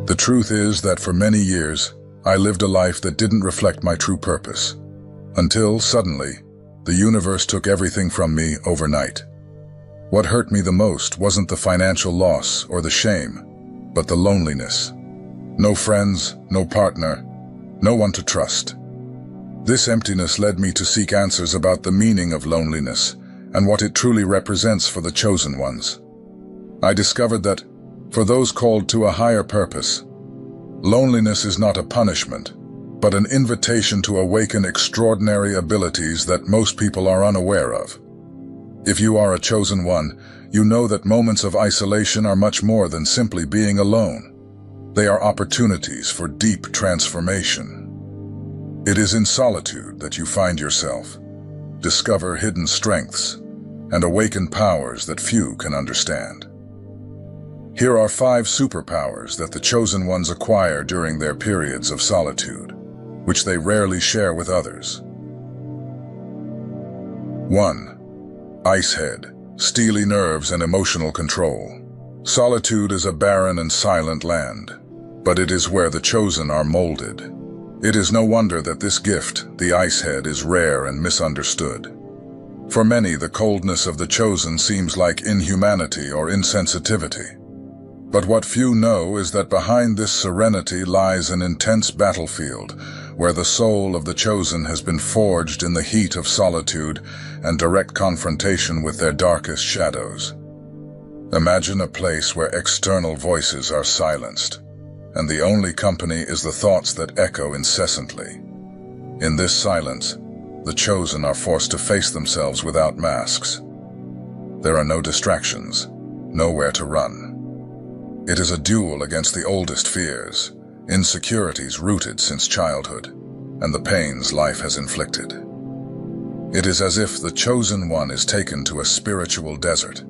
The truth is that for many years, I lived a life that didn't reflect my true purpose. Until, suddenly, the universe took everything from me overnight. What hurt me the most wasn't the financial loss or the shame, but the loneliness. No friends, no partner, no one to trust. This emptiness led me to seek answers about the meaning of loneliness and what it truly represents for the chosen ones. I discovered that, for those called to a higher purpose, loneliness is not a punishment, but an invitation to awaken extraordinary abilities that most people are unaware of. If you are a chosen one, you know that moments of isolation are much more than simply being alone. They are opportunities for deep transformation. It is in solitude that you find yourself, discover hidden strengths, and awaken powers that few can understand. Here are 5 superpowers that the chosen ones acquire during their periods of solitude, which they rarely share with others. 1. Icehead, steely nerves and emotional control. Solitude is a barren and silent land, but it is where the chosen are molded. It is no wonder that this gift, the Icehead, is rare and misunderstood. For many, the coldness of the chosen seems like inhumanity or insensitivity. But what few know is that behind this serenity lies an intense battlefield, where the soul of the chosen has been forged in the heat of solitude and direct confrontation with their darkest shadows. Imagine a place where external voices are silenced, and the only company is the thoughts that echo incessantly. In this silence, the chosen are forced to face themselves without masks. There are no distractions, nowhere to run. It is a duel against the oldest fears, insecurities rooted since childhood, and the pains life has inflicted. It is as if the chosen one is taken to a spiritual desert,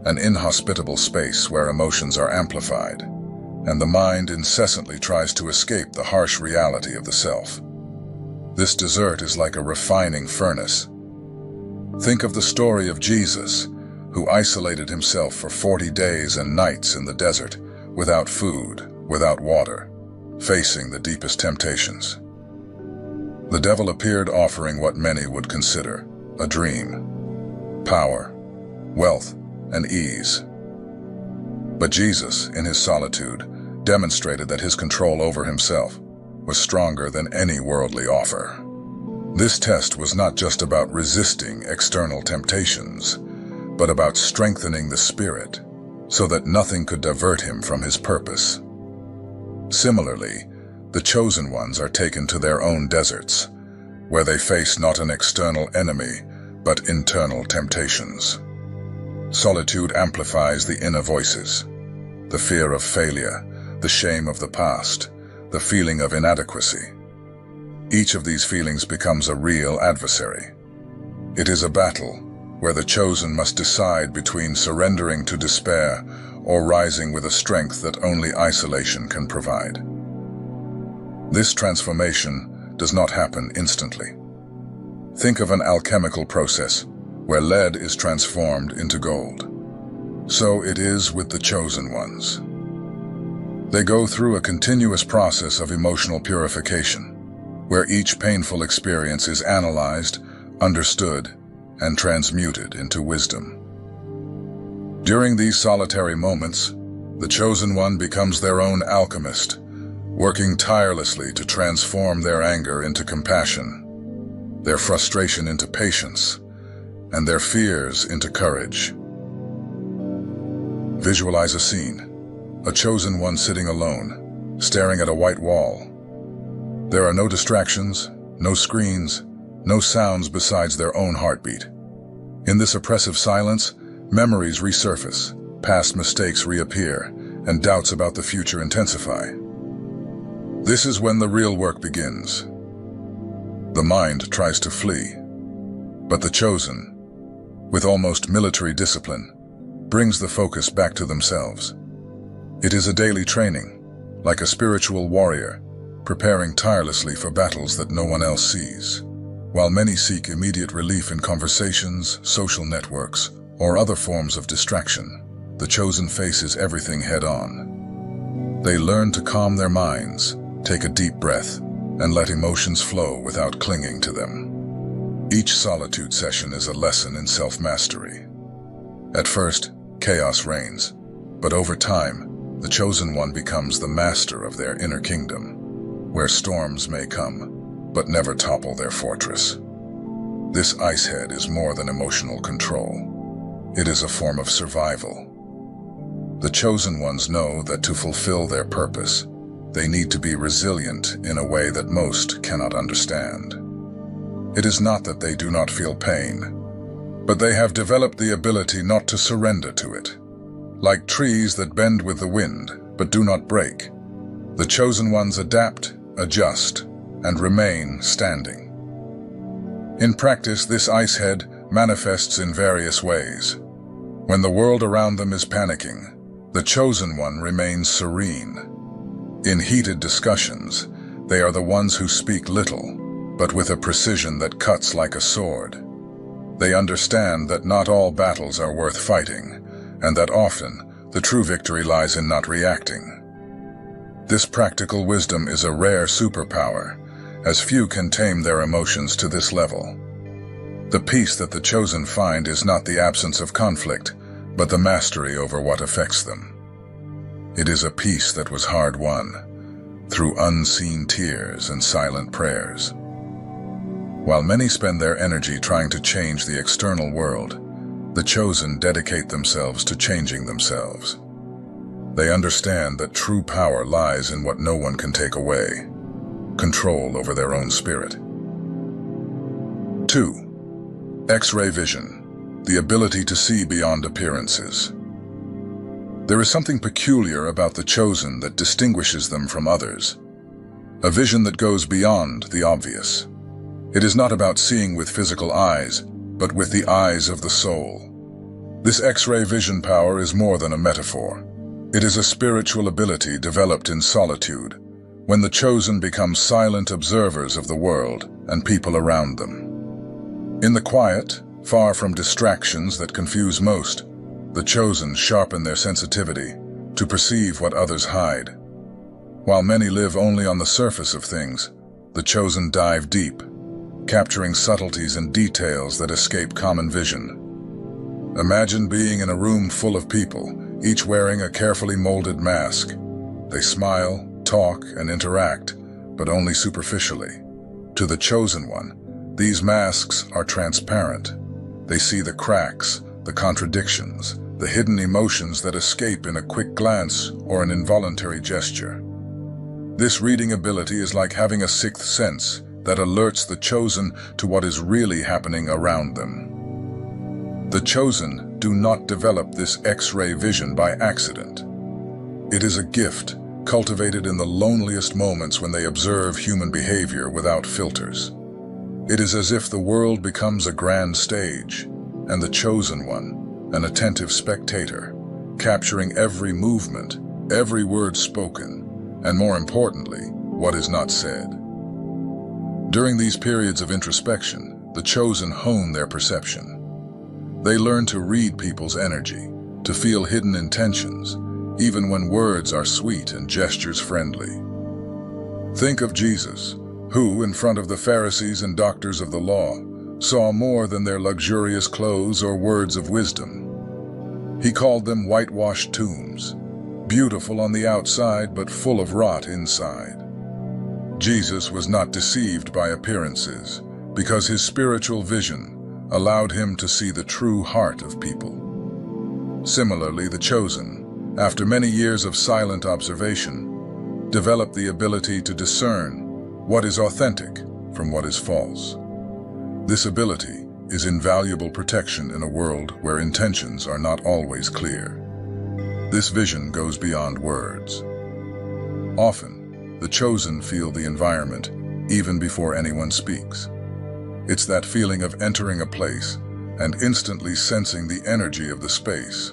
an inhospitable space where emotions are amplified, and the mind incessantly tries to escape the harsh reality of the self. This desert is like a refining furnace. Think of the story of Jesus, who isolated himself for 40 days and nights in the desert, without food, without water, facing the deepest temptations. The devil appeared offering what many would consider a dream: power, wealth, and ease. But Jesus, in his solitude, demonstrated that his control over himself was stronger than any worldly offer. This test was not just about resisting external temptations, but about strengthening the spirit so that nothing could divert him from his purpose. Similarly, the chosen ones are taken to their own deserts, where they face not an external enemy, but internal temptations. Solitude amplifies the inner voices, the fear of failure, the shame of the past, the feeling of inadequacy. Each of these feelings becomes a real adversary. It is a battle where the chosen must decide between surrendering to despair or rising with a strength that only isolation can provide. This transformation does not happen instantly. Think of an alchemical process where lead is transformed into gold. So it is with the chosen ones. They go through a continuous process of emotional purification, where each painful experience is analyzed, understood, and transmuted into wisdom. During these solitary moments, the chosen one becomes their own alchemist, working tirelessly to transform their anger into compassion, their frustration into patience, and their fears into courage. Visualize a scene, a chosen one sitting alone, staring at a white wall. There are no distractions, no screens, no sounds besides their own heartbeat. In this oppressive silence, memories resurface, past mistakes reappear, and doubts about the future intensify. This is when the real work begins. The mind tries to flee, but the chosen, with almost military discipline, brings the focus back to themselves. It is a daily training, like a spiritual warrior, preparing tirelessly for battles that no one else sees. While many seek immediate relief in conversations, social networks, or other forms of distraction, the chosen faces everything head-on. They learn to calm their minds, take a deep breath, and let emotions flow without clinging to them. Each solitude session is a lesson in self-mastery. At first, chaos reigns, but over time, the chosen one becomes the master of their inner kingdom, where storms may come, but never topple their fortress. This icehead is more than emotional control. It is a form of survival. The chosen ones know that to fulfill their purpose, they need to be resilient in a way that most cannot understand. It is not that they do not feel pain, but they have developed the ability not to surrender to it. Like trees that bend with the wind, but do not break, the chosen ones adapt, adjust, and remain standing. In practice, this icehead manifests in various ways. When the world around them is panicking, the chosen one remains serene. In heated discussions, they are the ones who speak little, but with a precision that cuts like a sword. They understand that not all battles are worth fighting, and that often the true victory lies in not reacting. This practical wisdom is a rare superpower, as few can tame their emotions to this level. The peace that the chosen find is not the absence of conflict, but the mastery over what affects them. It is a peace that was hard-won, through unseen tears and silent prayers. While many spend their energy trying to change the external world, the chosen dedicate themselves to changing themselves. They understand that true power lies in what no one can take away: control over their own spirit. 2. X-ray vision, the ability to see beyond appearances. There is something peculiar about the chosen that distinguishes them from others, a vision that goes beyond the obvious. It is not about seeing with physical eyes, but with the eyes of the soul. This X-ray vision power is more than a metaphor. It is a spiritual ability developed in solitude, when the chosen become silent observers of the world and people around them. In the quiet, far from distractions that confuse most, the chosen sharpen their sensitivity to perceive what others hide. While many live only on the surface of things, the chosen dive deep, capturing subtleties and details that escape common vision. Imagine being in a room full of people, each wearing a carefully molded mask. They smile, talk, and interact, but only superficially. To the chosen one, these masks are transparent. They see the cracks, the contradictions, the hidden emotions that escape in a quick glance or an involuntary gesture. This reading ability is like having a sixth sense that alerts the chosen to what is really happening around them. The chosen do not develop this X-ray vision by accident. It is a gift cultivated in the loneliest moments when they observe human behavior without filters. It is as if the world becomes a grand stage, and the chosen one, an attentive spectator, capturing every movement, every word spoken, and more importantly, what is not said. During these periods of introspection, the chosen hone their perception. They learn to read people's energy, to feel hidden intentions, even when words are sweet and gestures friendly. Think of Jesus, who, in front of the Pharisees and doctors of the law, saw more than their luxurious clothes or words of wisdom. He called them whitewashed tombs, beautiful on the outside but full of rot inside. Jesus was not deceived by appearances, because his spiritual vision allowed him to see the true heart of people. Similarly, the chosen, after many years of silent observation, developed the ability to discern what is authentic from what is false. This ability is invaluable protection in a world where intentions are not always clear. This vision goes beyond words. Often, the chosen feel the environment even before anyone speaks. It's that feeling of entering a place and instantly sensing the energy of the space,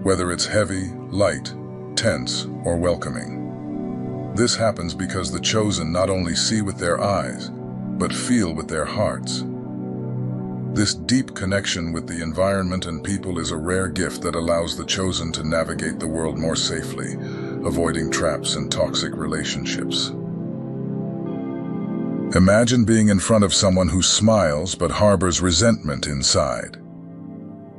whether it's heavy, light, tense, or welcoming. This happens because the chosen not only see with their eyes, but feel with their hearts. This deep connection with the environment and people is a rare gift that allows the chosen to navigate the world more safely, avoiding traps and toxic relationships. Imagine being in front of someone who smiles but harbors resentment inside.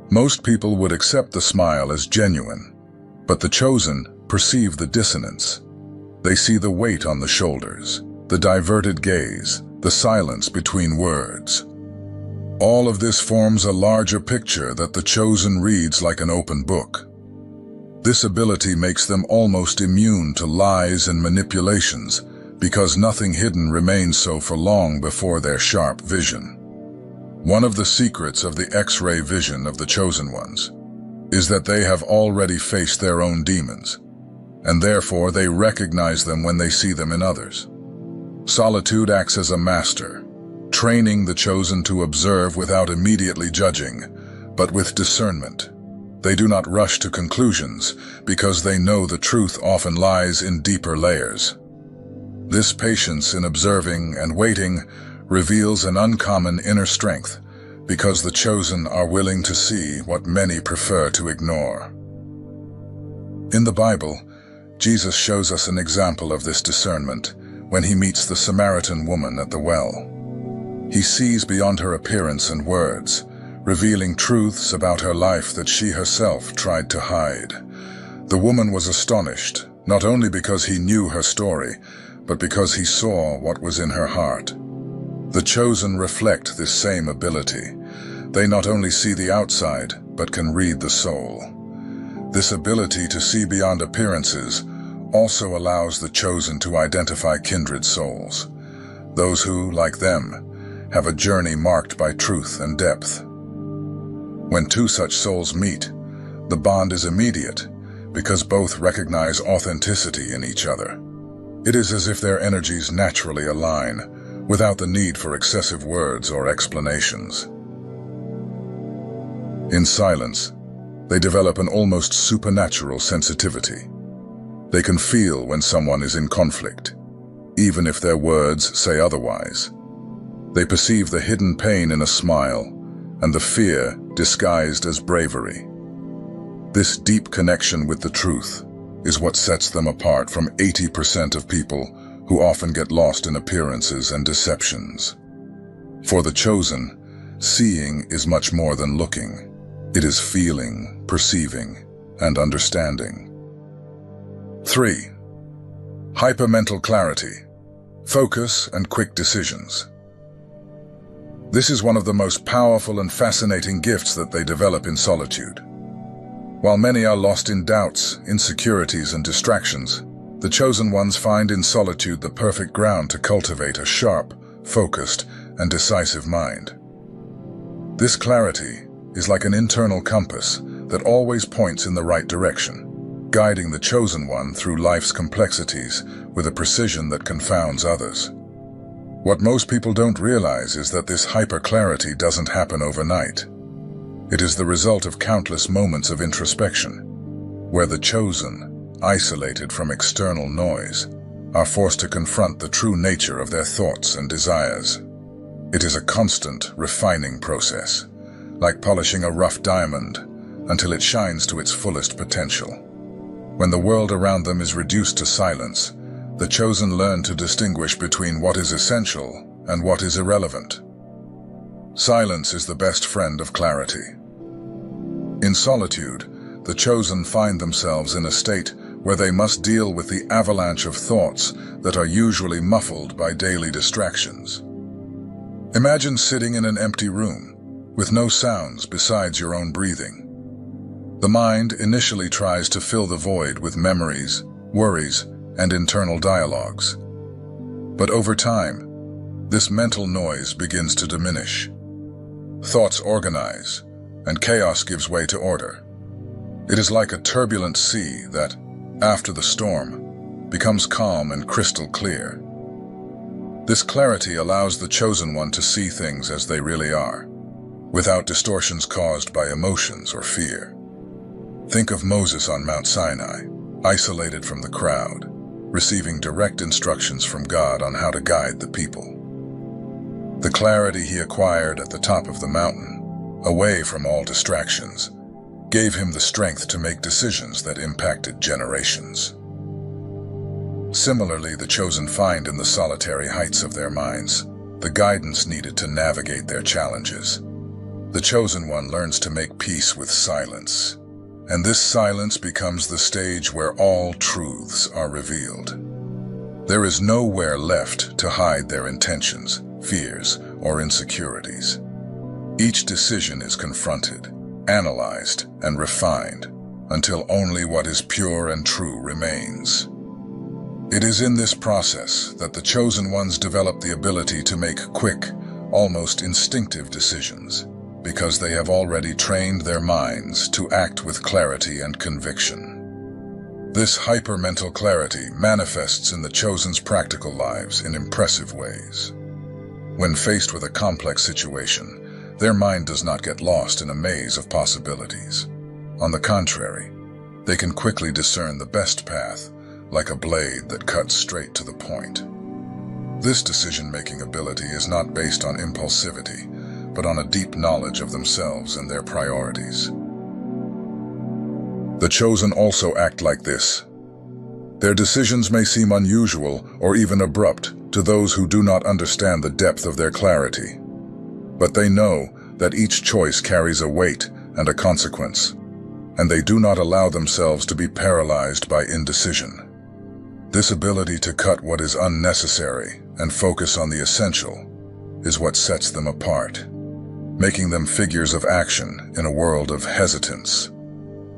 Most people would accept the smile as genuine, but the chosen perceive the dissonance. They see the weight on the shoulders, the diverted gaze, the silence between words. All of this forms a larger picture that the chosen reads like an open book. This ability makes them almost immune to lies and manipulations, because nothing hidden remains so for long before their sharp vision. One of the secrets of the X-ray vision of the chosen ones is that they have already faced their own demons, and therefore they recognize them when they see them in others. Solitude acts as a master, training the chosen to observe without immediately judging, but with discernment. They do not rush to conclusions because they know the truth often lies in deeper layers. This patience in observing and waiting reveals an uncommon inner strength because the chosen are willing to see what many prefer to ignore. In the Bible, Jesus shows us an example of this discernment when he meets the Samaritan woman at the well. He sees beyond her appearance and words, revealing truths about her life that she herself tried to hide. The woman was astonished, not only because he knew her story, but because he saw what was in her heart. The chosen reflect this same ability. They not only see the outside, but can read the soul. This ability to see beyond appearances also allows the chosen to identify kindred souls, those who, like them, have a journey marked by truth and depth. When two such souls meet, the bond is immediate because both recognize authenticity in each other. It is as if their energies naturally align, without the need for excessive words or explanations. In silence, they develop an almost supernatural sensitivity. They can feel when someone is in conflict, even if their words say otherwise. They perceive the hidden pain in a smile and the fear disguised as bravery. This deep connection with the truth is what sets them apart from 80% of people who often get lost in appearances and deceptions. For the chosen, seeing is much more than looking. It is feeling, perceiving, and understanding. 3. Hypermental clarity, focus, and quick decisions. This is one of the most powerful and fascinating gifts that they develop in solitude. While many are lost in doubts, insecurities, and distractions, the chosen ones find in solitude the perfect ground to cultivate a sharp, focused, and decisive mind. This clarity is like an internal compass that always points in the right direction, guiding the chosen one through life's complexities with a precision that confounds others. What most people don't realize is that this hyper-clarity doesn't happen overnight. It is the result of countless moments of introspection, where the chosen, isolated from external noise, are forced to confront the true nature of their thoughts and desires. It is a constant, refining process, like polishing a rough diamond until it shines to its fullest potential. When the world around them is reduced to silence, the chosen learn to distinguish between what is essential and what is irrelevant. Silence is the best friend of clarity. In solitude, the chosen find themselves in a state where they must deal with the avalanche of thoughts that are usually muffled by daily distractions. Imagine sitting in an empty room, with no sounds besides your own breathing. The mind initially tries to fill the void with memories, worries, and internal dialogues. But over time, this mental noise begins to diminish. Thoughts organize, and chaos gives way to order. It is like a turbulent sea that, after the storm, becomes calm and crystal clear. This clarity allows the chosen one to see things as they really are, without distortions caused by emotions or fear. Think of Moses on Mount Sinai, isolated from the crowd, receiving direct instructions from God on how to guide the people. The clarity he acquired at the top of the mountain, away from all distractions, gave him the strength to make decisions that impacted generations. Similarly, the chosen find in the solitary heights of their minds the guidance needed to navigate their challenges. The chosen one learns to make peace with silence, and this silence becomes the stage where all truths are revealed. There is nowhere left to hide their intentions, fears, or insecurities. Each decision is confronted, analyzed, and refined until only what is pure and true remains. It is in this process that the chosen ones develop the ability to make quick, almost instinctive decisions, because they have already trained their minds to act with clarity and conviction. This hyper-mental clarity manifests in the chosen's practical lives in impressive ways. When faced with a complex situation, their mind does not get lost in a maze of possibilities. On the contrary, they can quickly discern the best path, like a blade that cuts straight to the point. This decision-making ability is not based on impulsivity, but on a deep knowledge of themselves and their priorities. The chosen also act like this. Their decisions may seem unusual or even abrupt to those who do not understand the depth of their clarity. But they know that each choice carries a weight and a consequence, and they do not allow themselves to be paralyzed by indecision. This ability to cut what is unnecessary and focus on the essential is what sets them apart, making them figures of action in a world of hesitance.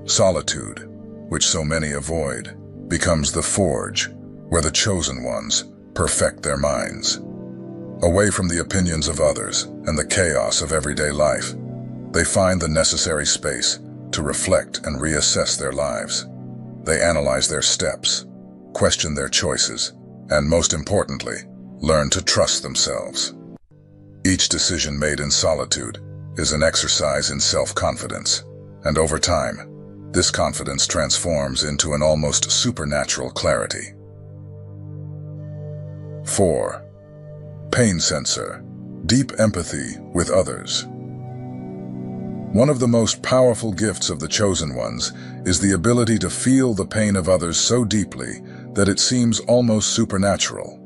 Solitude, which so many avoid, becomes the forge where the chosen ones perfect their minds. Away from the opinions of others and the chaos of everyday life, they find the necessary space to reflect and reassess their lives. They analyze their steps, question their choices, and most importantly, learn to trust themselves. Each decision made in solitude is an exercise in self-confidence, and over time, this confidence transforms into an almost supernatural clarity. 4. Pain sensor, deep empathy with others. One of the most powerful gifts of the chosen ones is the ability to feel the pain of others so deeply that it seems almost supernatural.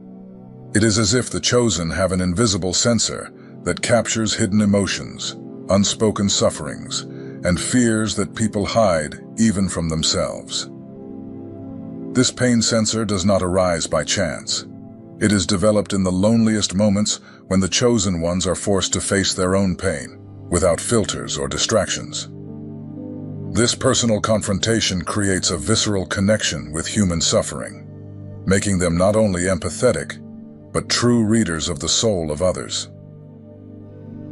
It is as if the chosen have an invisible sensor that captures hidden emotions, unspoken sufferings, and fears that people hide even from themselves. This pain sensor does not arise by chance. It is developed in the loneliest moments when the chosen ones are forced to face their own pain, without filters or distractions. This personal confrontation creates a visceral connection with human suffering, making them not only empathetic, but true readers of the soul of others.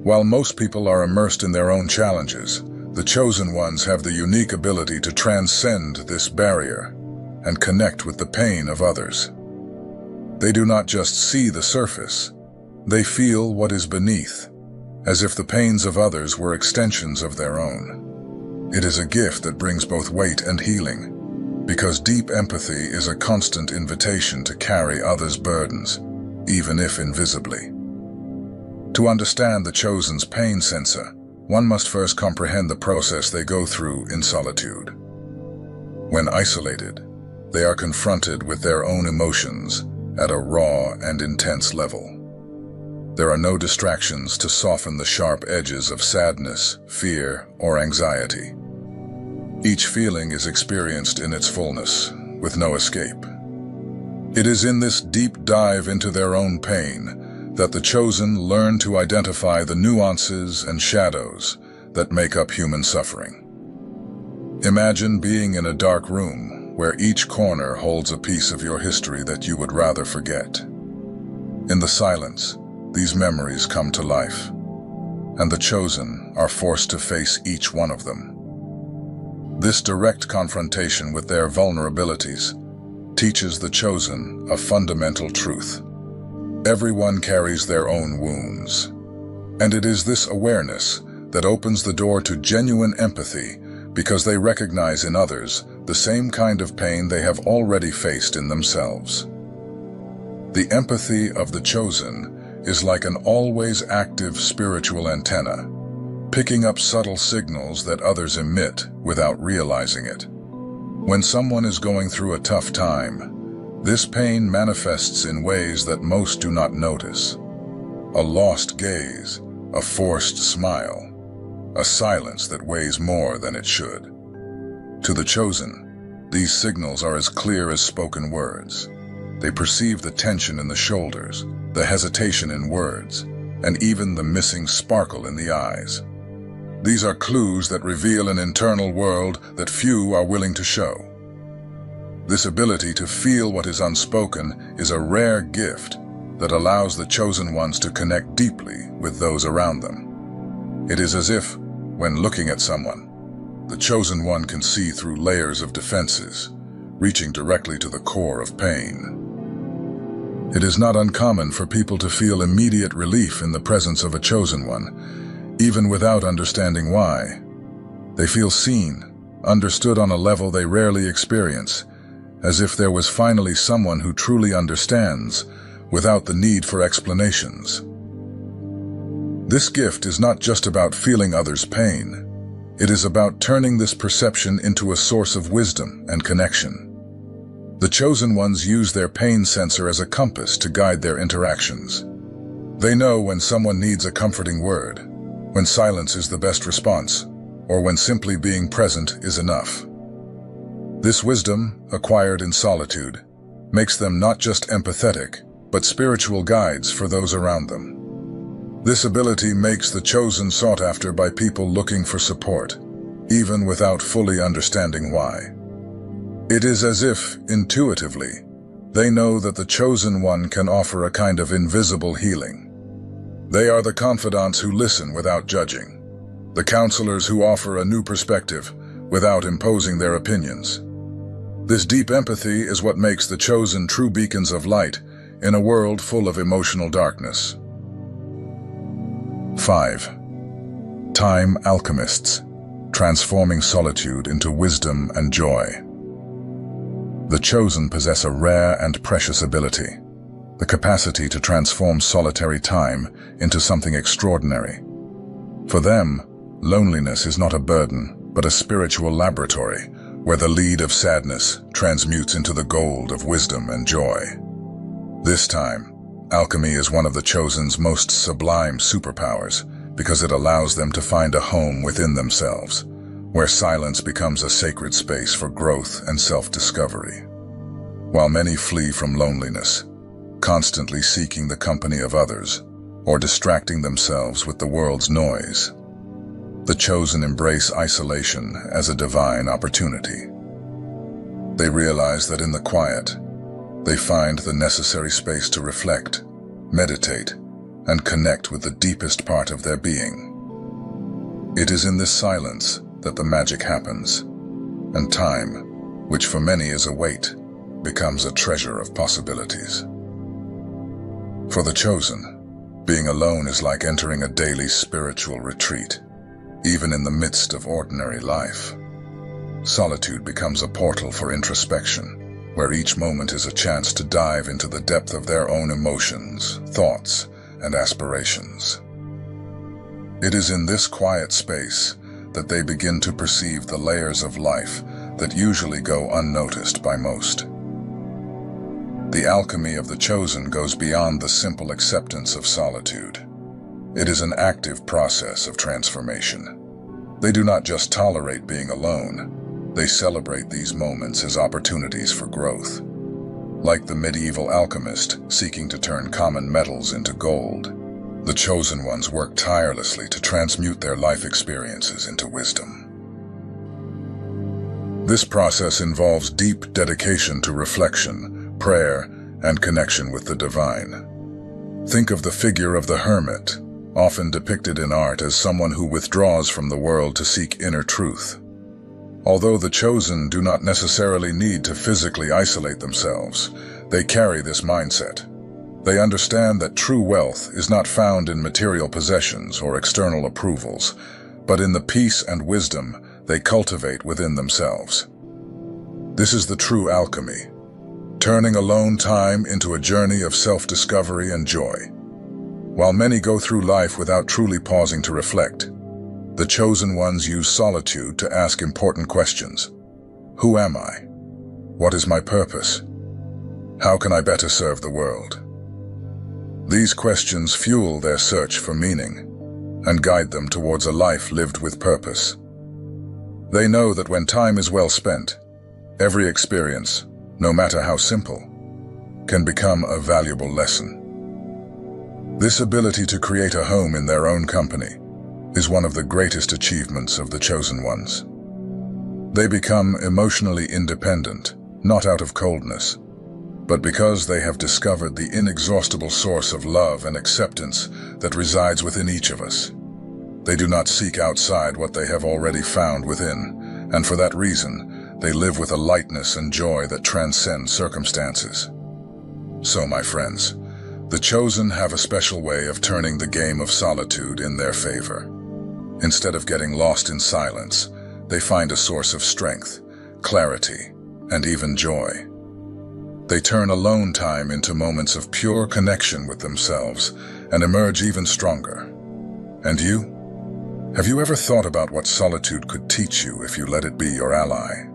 While most people are immersed in their own challenges, the chosen ones have the unique ability to transcend this barrier and connect with the pain of others. They do not just see the surface, they feel what is beneath, as if the pains of others were extensions of their own. It is a gift that brings both weight and healing, because deep empathy is a constant invitation to carry others' burdens, even if invisibly. To understand the chosen's pain sensor, one must first comprehend the process they go through in solitude. When isolated, they are confronted with their own emotions at a raw and intense level. There are no distractions to soften the sharp edges of sadness, fear, or anxiety. Each feeling is experienced in its fullness, with no escape. It is in this deep dive into their own pain that the chosen learn to identify the nuances and shadows that make up human suffering. Imagine being in a dark room where each corner holds a piece of your history that you would rather forget. In the silence, these memories come to life, and the chosen are forced to face each one of them. This direct confrontation with their vulnerabilities teaches the chosen a fundamental truth. Everyone carries their own wounds, and it is this awareness that opens the door to genuine empathy because they recognize in others the same kind of pain they have already faced in themselves. The empathy of the chosen is like an always active spiritual antenna, picking up subtle signals that others emit without realizing it. When someone is going through a tough time, This pain manifests in ways that most do not notice. A lost gaze, a forced smile, a silence that weighs more than it should. To the chosen, these signals are as clear as spoken words. They perceive the tension in the shoulders, the hesitation in words, and even the missing sparkle in the eyes. These are clues that reveal an internal world that few are willing to show. This ability to feel what is unspoken is a rare gift that allows the chosen ones to connect deeply with those around them. It is as if, when looking at someone, the chosen one can see through layers of defenses, reaching directly to the core of pain. It is not uncommon for people to feel immediate relief in the presence of a chosen one, even without understanding why. They feel seen, understood on a level they rarely experience, as if there was finally someone who truly understands, without the need for explanations. This gift is not just about feeling others' pain. It is about turning this perception into a source of wisdom and connection. The chosen ones use their pain sensor as a compass to guide their interactions. They know when someone needs a comforting word, when silence is the best response, or when simply being present is enough. This wisdom, acquired in solitude, makes them not just empathetic, but spiritual guides for those around them. This ability makes the chosen sought after by people looking for support, even without fully understanding why. It is as if, intuitively, they know that the chosen one can offer a kind of invisible healing. They are the confidants who listen without judging, the counselors who offer a new perspective without imposing their opinions. This deep empathy is what makes the chosen true beacons of light in a world full of emotional darkness. 5. Time alchemists, transforming solitude into wisdom and joy. The chosen possess a rare and precious ability, the capacity to transform solitary time into something extraordinary. For them, loneliness is not a burden, but a spiritual laboratory, where the lead of sadness transmutes into the gold of wisdom and joy. This time, alchemy is one of the chosen's most sublime superpowers because it allows them to find a home within themselves, where silence becomes a sacred space for growth and self-discovery. While many flee from loneliness, constantly seeking the company of others, or distracting themselves with the world's noise, the chosen embrace isolation as a divine opportunity. They realize that in the quiet, they find the necessary space to reflect, meditate, and connect with the deepest part of their being. It is in this silence that the magic happens, and time, which for many is a weight, becomes a treasure of possibilities. For the chosen, being alone is like entering a daily spiritual retreat, even in the midst of ordinary life. Solitude becomes a portal for introspection, where each moment is a chance to dive into the depth of their own emotions, thoughts, and aspirations. It is in this quiet space that they begin to perceive the layers of life that usually go unnoticed by most. The alchemy of the chosen goes beyond the simple acceptance of solitude. It is an active process of transformation. They do not just tolerate being alone, they celebrate these moments as opportunities for growth. Like the medieval alchemist seeking to turn common metals into gold, the chosen ones work tirelessly to transmute their life experiences into wisdom. This process involves deep dedication to reflection, prayer, and connection with the divine. Think of the figure of the hermit, often depicted in art as someone who withdraws from the world to seek inner truth. Although the chosen do not necessarily need to physically isolate themselves, they carry this mindset. They understand that true wealth is not found in material possessions or external approvals, but in the peace and wisdom they cultivate within themselves. This is the true alchemy, turning alone time into a journey of self-discovery and joy. While many go through life without truly pausing to reflect, the chosen ones use solitude to ask important questions. Who am I? What is my purpose? How can I better serve the world? These questions fuel their search for meaning and guide them towards a life lived with purpose. They know that when time is well spent, every experience, no matter how simple, can become a valuable lesson. This ability to create a home in their own company is one of the greatest achievements of the chosen ones. They become emotionally independent, not out of coldness, but because they have discovered the inexhaustible source of love and acceptance that resides within each of us. They do not seek outside what they have already found within, and for that reason, they live with a lightness and joy that transcends circumstances. So, my friends, the chosen have a special way of turning the game of solitude in their favor. Instead of getting lost in silence, they find a source of strength, clarity, and even joy. They turn alone time into moments of pure connection with themselves and emerge even stronger. And you? Have you ever thought about what solitude could teach you if you let it be your ally?